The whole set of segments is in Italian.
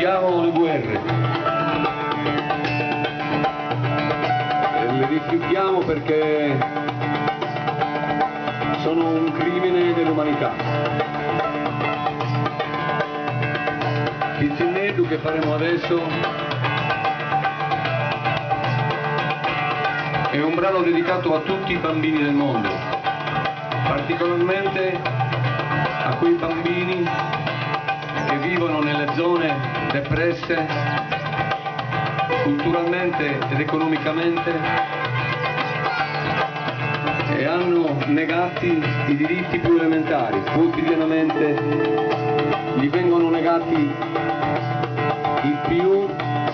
rifiutiamo le guerre. E le rifiutiamo perché sono un crimine dell'umanità. Il Tinnedu che faremo adesso è un brano dedicato a tutti i bambini del mondo, particolarmente a quei bambini che vivono nelle zone depresse culturalmente ed economicamente e hanno negati i diritti più elementari. Quotidianamente gli vengono negati i più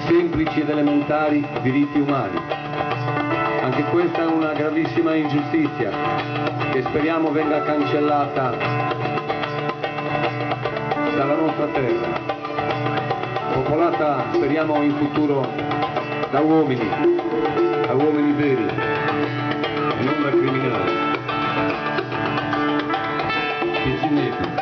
semplici ed elementari diritti umani. Anche questa è una gravissima ingiustizia che speriamo venga cancellata dalla nostra terra, popolata speriamo in futuro da uomini veri e non da criminali. Pizzinetti.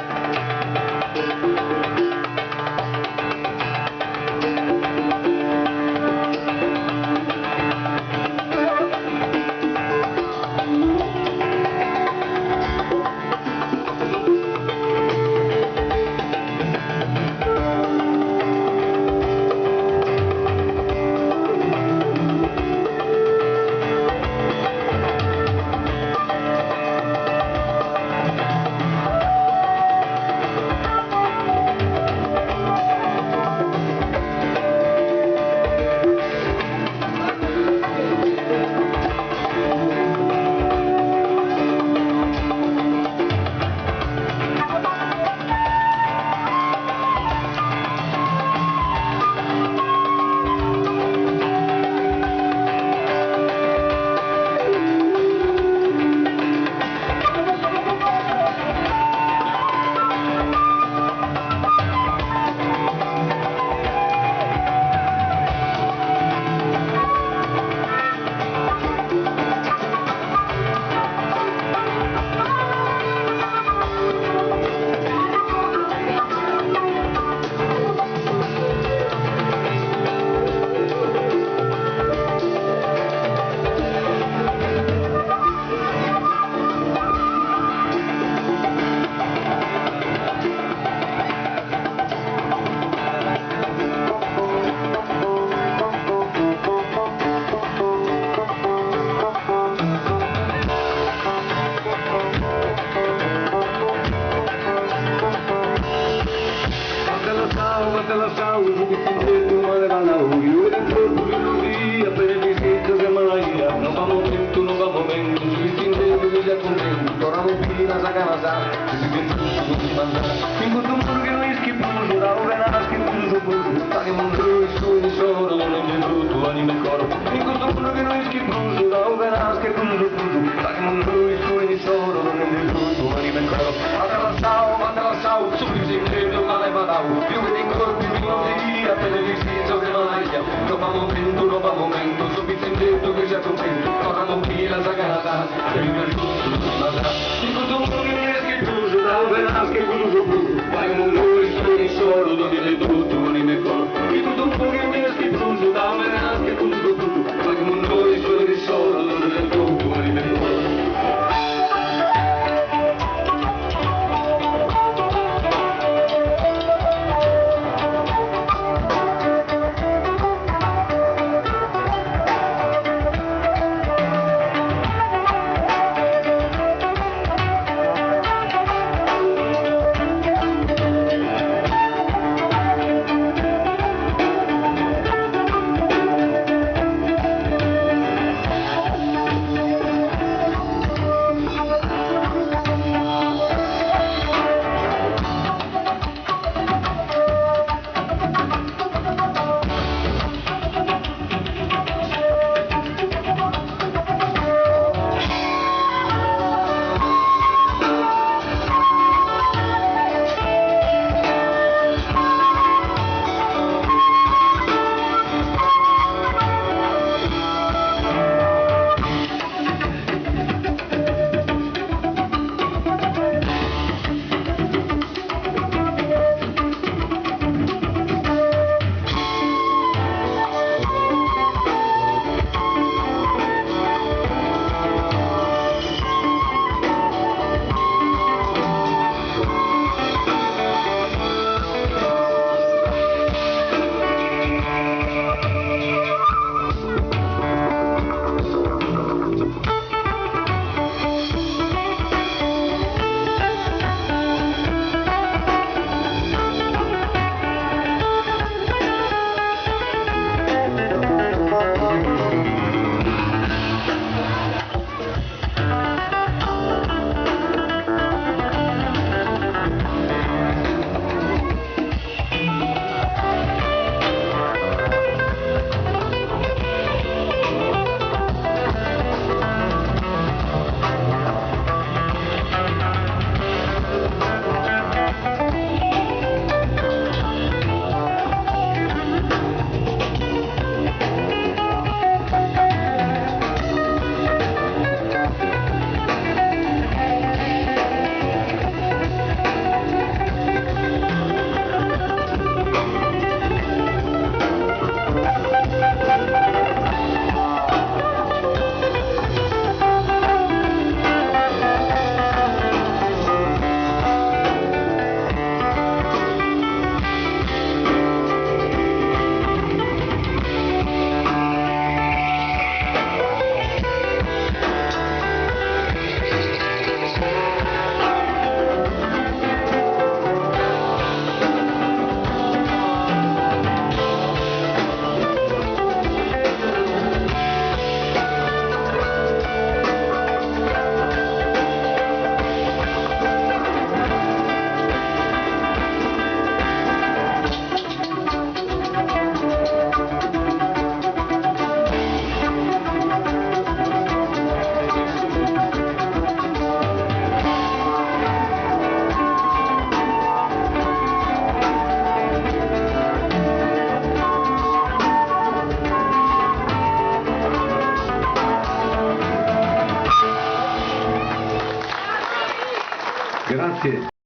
Grazie.